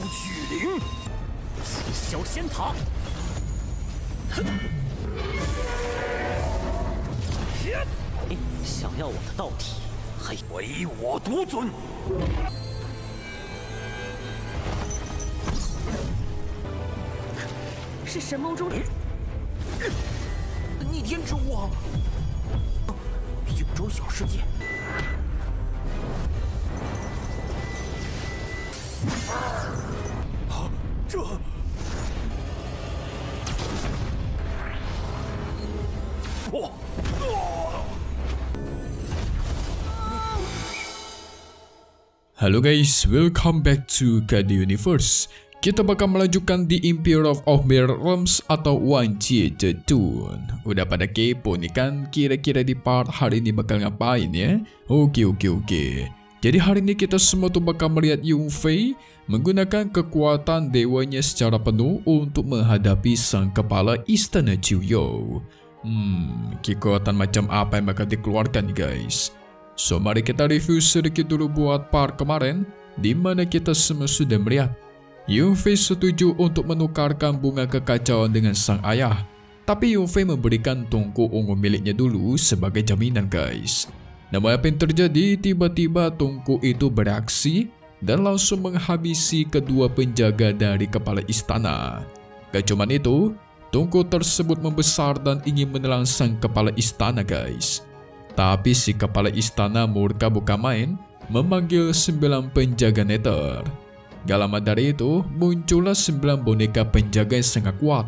巨灵，击消天塔。想要我的道体，唯我独尊。是神梦中逆天之物啊！九州小世界。啊，这。 Halo guys, welcome back to KD Universe. Kita bakal melanjutkan di Empire of Mirror Realms atau Wanjie Zedun. Udah pada kepo nih kan, kira-kira di part hari ini bakal ngapain ya? Oke. Jadi hari ini kita semua tuh bakal melihat Yunfei menggunakan kekuatan dewanya secara penuh untuk menghadapi sang kepala istana Jiuyou. Kekuatan macam apa yang bakal dikeluarkan guys? So mari kita review sedikit dulu buat part kemarin, dimana kita semua sudah melihat Yunfei setuju untuk menukarkan bunga kekacauan dengan sang ayah. Tapi Yunfei memberikan tungku ungu miliknya dulu sebagai jaminan guys. Namun apa yang terjadi? Tiba-tiba tungku itu bereaksi dan langsung menghabisi kedua penjaga dari kepala istana. Gak cuman itu, tungku tersebut membesar dan ingin menelan sang kepala istana guys. Tapi si kepala istana murka bukan main, memanggil 9 penjaga Nether. Gak lama dari itu, muncullah 9 boneka penjaga yang sangat kuat.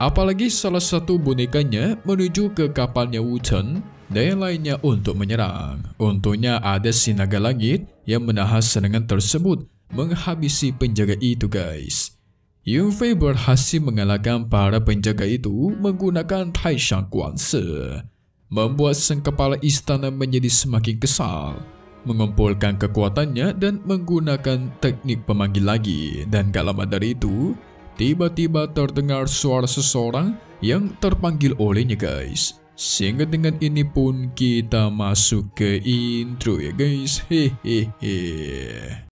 Apalagi salah satu bonekanya menuju ke kapalnya Wu Chen dan yang lainnya untuk menyerang. Untungnya ada si naga langit yang menahan serangan tersebut, menghabisi penjaga itu guys. Yunfei berhasil mengalahkan para penjaga itu menggunakan Taishan Kuanse, membuat sang kepala istana menjadi semakin kesal, mengumpulkan kekuatannya dan menggunakan teknik pemanggil lagi. Dan gak lama dari itu, tiba-tiba terdengar suara seseorang yang terpanggil olehnya guys. Sehingga dengan ini pun kita masuk ke intro ya guys. Hehehe.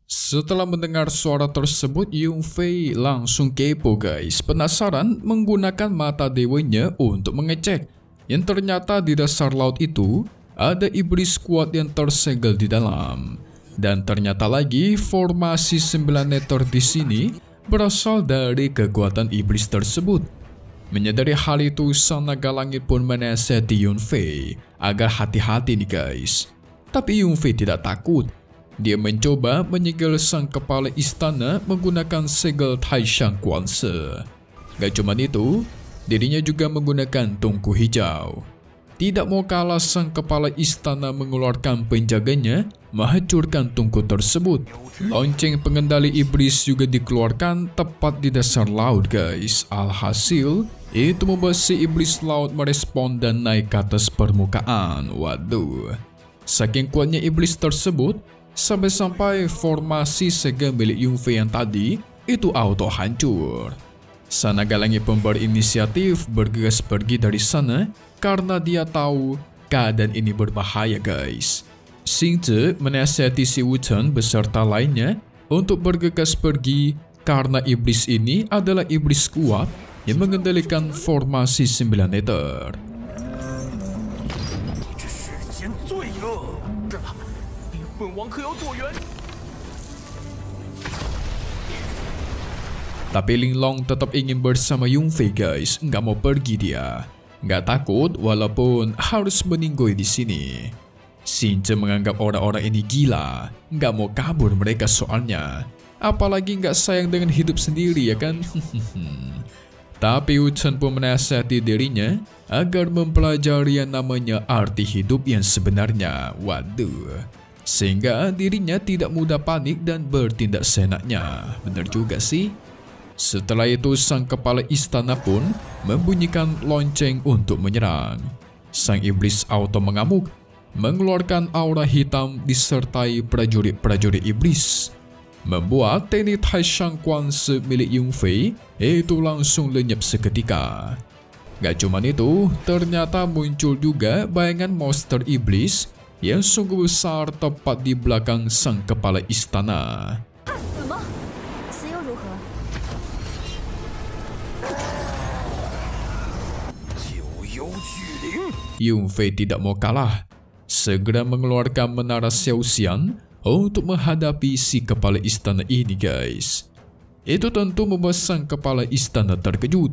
Setelah mendengar suara tersebut, Yunfei langsung kepo guys. Penasaran menggunakan mata dewanya untuk mengecek. Yang ternyata di dasar laut itu ada iblis kuat yang tersegel di dalam. Dan ternyata lagi formasi 9 Nether di sini berasal dari kekuatan iblis tersebut. Menyadari hal itu, sang naga langit pun menasihati Yunfei agar hati-hati nih guys. Tapi Yunfei tidak takut. Dia mencoba menyegel sang kepala istana menggunakan segel Taishan Kuanse. Gak cuman itu, dirinya juga menggunakan tungku hijau. Tidak mau kalah, sang kepala istana mengeluarkan penjaganya menghancurkan tungku tersebut. Lonceng pengendali iblis juga dikeluarkan tepat di dasar laut guys. Alhasil, itu membuat si iblis laut merespon dan naik ke atas permukaan. Waduh, saking kuatnya iblis tersebut, sampai-sampai formasi segel milik Yunfei yang tadi itu auto hancur. Sang naga langit pun berinisiatif bergegas pergi dari sana karena dia tahu keadaan ini berbahaya guys. Xingzi menasihati si Wu Chen beserta lainnya untuk bergegas pergi karena iblis ini adalah iblis kuat yang mengendalikan formasi 9 Nether. Tapi Linglong tetap ingin bersama Yunfei guys, nggak mau pergi dia. Nggak takut walaupun harus meninggoy di sini. Xingzi menganggap orang-orang ini gila, nggak mau kabur mereka soalnya. Apalagi nggak sayang dengan hidup sendiri ya kan? Tapi Wu Chen pun menasihati dirinya agar mempelajari yang namanya arti hidup yang sebenarnya. Waduh. Sehingga dirinya tidak mudah panik dan bertindak seenaknya. Benar juga sih. Setelah itu sang kepala istana pun membunyikan lonceng untuk menyerang. Sang iblis auto mengamuk, mengeluarkan aura hitam disertai prajurit-prajurit iblis, membuat teknik Taishan Kuanse milik Yunfei itu langsung lenyap seketika. Gak cuman itu, ternyata muncul juga bayangan monster iblis yang sungguh besar tepat di belakang sang kepala istana. 死吗？死又如何？ 九幽巨灵， Yunfei tidak mau kalah, segera mengeluarkan menara Xiaoxian untuk menghadapi si kepala istana ini guys. Itu tentu membuat sang kepala istana terkejut.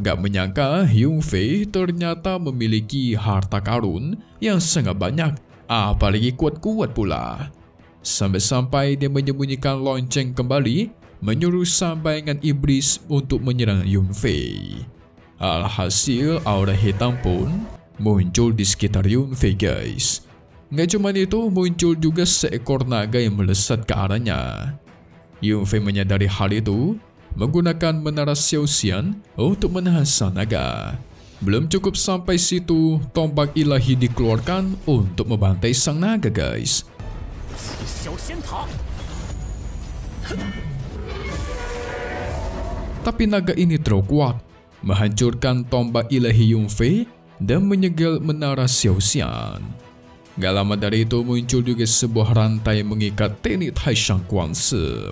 Gak menyangka Yunfei ternyata memiliki harta karun yang sangat banyak, apalagi kuat-kuat pula. Sampai-sampai dia menyembunyikan lonceng kembali, menyuruh sang bayangan iblis untuk menyerang Yunfei. Alhasil aura hitam pun muncul di sekitar Yunfei guys. Nggak cuma itu, muncul juga seekor naga yang melesat ke arahnya. Yunfei menyadari hal itu, menggunakan menara Xiaoxian untuk menahan sang naga. Belum cukup sampai situ, tombak ilahi dikeluarkan untuk membantai sang naga guys. 小仙塔， Tapi naga ini terlalu kuat, menghancurkan tombak ilahi Yunfei dan menyegel menara Xiaoxian. Gak lama dari itu muncul juga sebuah rantai mengikat teknik Taishan Guangse.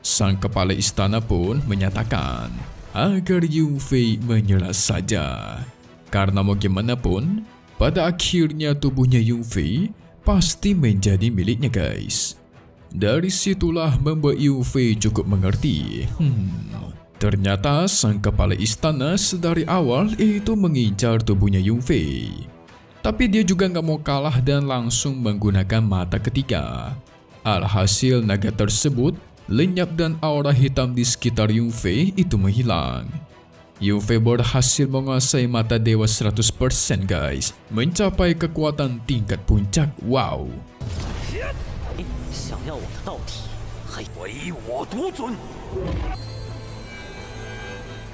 Sang kepala istana pun menyatakan agar Yunfei menyerah saja. Karena mau gimana pun, pada akhirnya tubuhnya Yunfei pasti menjadi miliknya guys. Dari situlah membuat Yunfei cukup mengerti. Ternyata sang kepala istana sedari awal itu mengincar tubuhnya Yunfei. Tapi dia juga nggak mau kalah dan langsung menggunakan mata ketiga. Alhasil naga tersebut lenyap dan aura hitam di sekitar Yunfei itu menghilang. Yunfei berhasil menguasai mata dewa 100% guys, mencapai kekuatan tingkat puncak. Wow. 想要我的道体，还唯我独尊。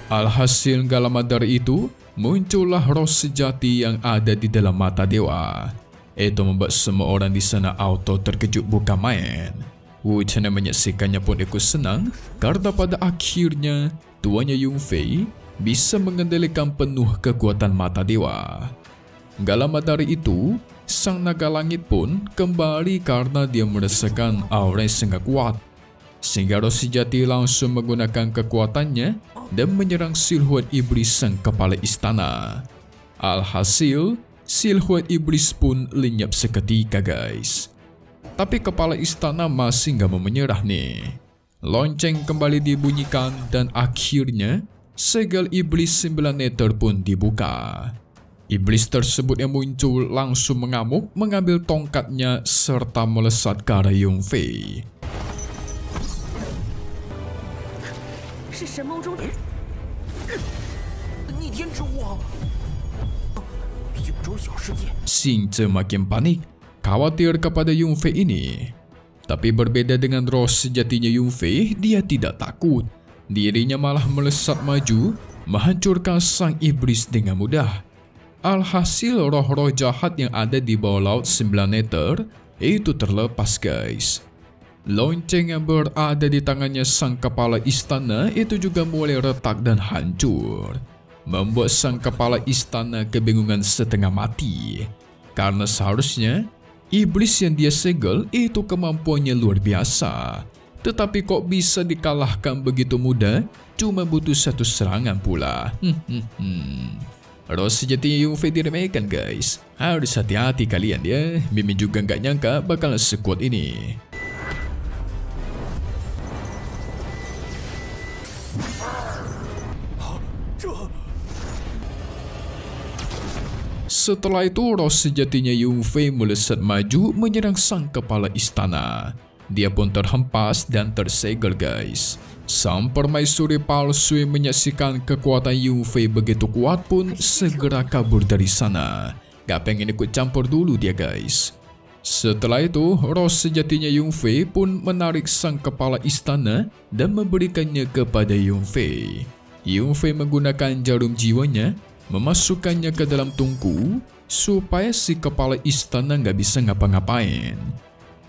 Alhasil gak lama dari itu, muncullah roh sejati yang ada di dalam mata dewa. Itu membuat semua orang di sana auto terkejut bukan main. Wu Chen yang menyaksikannya pun ikut senang karena pada akhirnya tuannya Yunfei bisa mengendalikan penuh kekuatan mata dewa. Gak lama dari itu, sang naga langit pun kembali karena dia merasakan aura yang sangat kuat. Sehingga roh sejati langsung menggunakan kekuatannya dan menyerang silhuet iblis sang kepala istana. Alhasil, silhuet iblis pun lenyap seketika guys. Tapi kepala istana masih gak mau menyerah nih. Lonceng kembali dibunyikan dan akhirnya segel iblis 9 meter pun dibuka. Iblis tersebut yang muncul langsung mengamuk, mengambil tongkatnya serta melesat ke arah Yunfei. 是神梦中逆天之物啊！九州小世界， Xingce makin panik, khawatir kepada Yunfei ini. Tapi berbeda dengan roh sejatinya Yunfei, dia tidak takut. Dirinya malah melesat maju, menghancurkan sang iblis dengan mudah. Alhasil roh-roh jahat yang ada di bawah laut 9 meter itu terlepas guys. Lonceng yang berada di tangannya sang kepala istana itu juga mulai retak dan hancur, membuat sang kepala istana kebingungan setengah mati. Karena seharusnya iblis yang dia segel itu kemampuannya luar biasa, tetapi kok bisa dikalahkan begitu mudah, cuma butuh satu serangan pula. Roh sejati Yunfei diremehkan guys, harus hati-hati kalian ya. Mimin juga nggak nyangka bakalan sekuat ini. Setelah itu roh sejatinya Yunfei melesat maju menyerang sang kepala istana. Dia pun terhempas dan tersegel guys. Sang permaisuri palsu yang menyaksikan kekuatan Yunfei begitu kuat pun segera kabur dari sana. Gak pengen ikut campur dulu dia guys. Setelah itu roh sejatinya Yunfei pun menarik sang kepala istana dan memberikannya kepada Yunfei. Yunfei menggunakan jarum jiwanya, memasukkannya ke dalam tungku supaya si kepala istana nggak bisa ngapa-ngapain.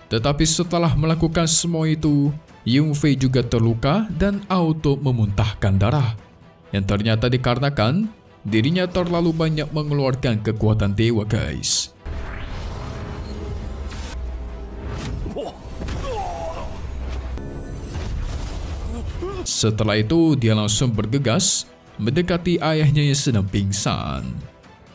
Tetapi setelah melakukan semua itu, Yunfei juga terluka dan auto memuntahkan darah. Yang ternyata dikarenakan dirinya terlalu banyak mengeluarkan kekuatan dewa guys. Setelah itu, dia langsung bergegas mendekati ayahnya yang sedang pingsan.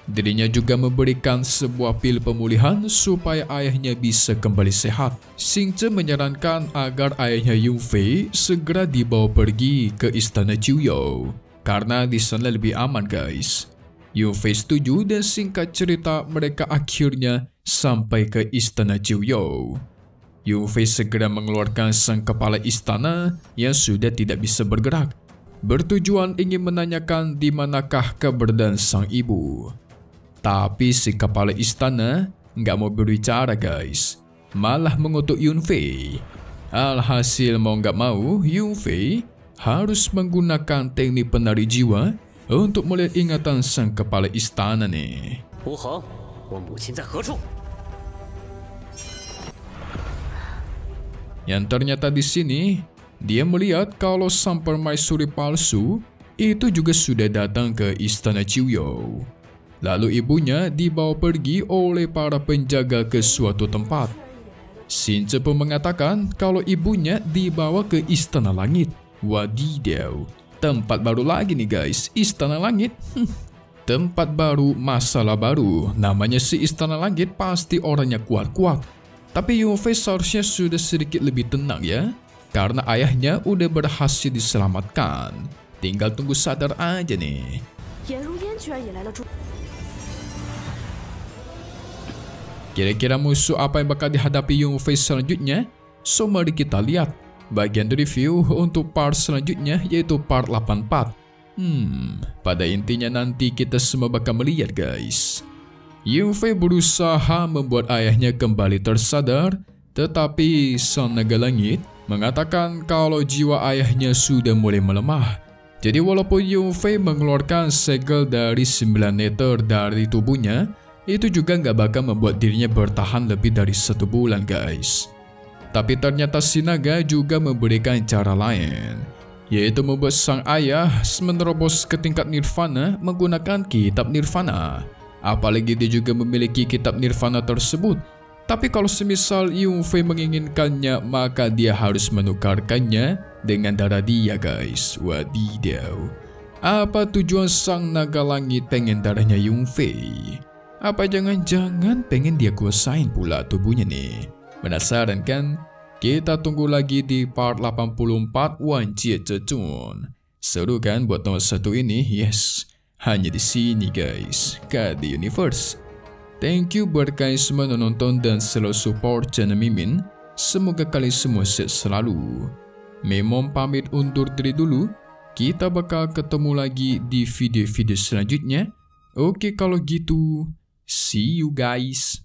Dirinya juga memberikan sebuah pil pemulihan supaya ayahnya bisa kembali sehat. Xing Zhe menyarankan agar ayahnya Yun Fei segera dibawa pergi ke istana Qiuyou, karena di sana lebih aman guys. Yun Fei setuju dan singkat cerita mereka akhirnya sampai ke istana Qiuyou. Yun Fei segera mengeluarkan sang kepala istana yang sudah tidak bisa bergerak, bertujuan ingin menanyakan di manakah keberadaan sang ibu. Tapi si kepala istana nggak mau berbicara guys, malah mengutuk Yun Fei. Alhasil mau nggak mau, Yun Fei harus menggunakan teknik penari jiwa untuk melihat ingatan sang kepala istana nih. Wu Heng, 我母亲在何处？ Yang ternyata di sini, dia melihat kalau sang permaisuri palsu itu juga sudah datang ke istana Qiuyou. Lalu ibunya dibawa pergi oleh para penjaga ke suatu tempat. Xing Zhe pun mengatakan kalau ibunya dibawa ke istana langit. Wadidaw, tempat baru lagi nih guys, istana langit. Tempat baru, masalah baru. Namanya si istana langit pasti orangnya kuat-kuat. Tapi Yun Fei seharusnya sudah sedikit lebih tenang ya, karena ayahnya udah berhasil diselamatkan. Tinggal tunggu sadar aja nih. Kira-kira musuh apa yang bakal dihadapi Yun Fei selanjutnya? So mari kita lihat bagian review untuk part selanjutnya, yaitu part 84. Pada intinya nanti kita semua bakal melihat guys. Yun Fei berusaha membuat ayahnya kembali tersadar, tetapi sang naga langit mengatakan kalau jiwa ayahnya sudah mulai melemah. Jadi walaupun Yun Fei mengeluarkan segel dari 9 meter dari tubuhnya, itu juga nggak bakal membuat dirinya bertahan lebih dari 1 bulan guys. Tapi ternyata si naga juga memberikan cara lain, yaitu membuat sang ayah menerobos ke tingkat nirvana menggunakan kitab nirvana. Apalagi dia juga memiliki kitab nirvana tersebut. Tapi kalau semisal Yun Fei menginginkannya, maka dia harus menukarkannya dengan darah dia guys. Wadidaw, apa tujuan sang naga langit pengen darahnya Yun Fei? Apa jangan-jangan pengen dia kuasain pula tubuhnya nih? Penasaran kan? Kita tunggu lagi di part 84 Wanjie Zhetun. Seru kan buat nomor 1 ini? Yes, hanya di sini guys, KD Universe. Thank you buat kalian semua nonton dan selalu support channel Mimin. Semoga kalian semua sehat selalu. Memom pamit undur diri dulu. Kita bakal ketemu lagi di video-video selanjutnya. Oke kalau gitu, see you guys.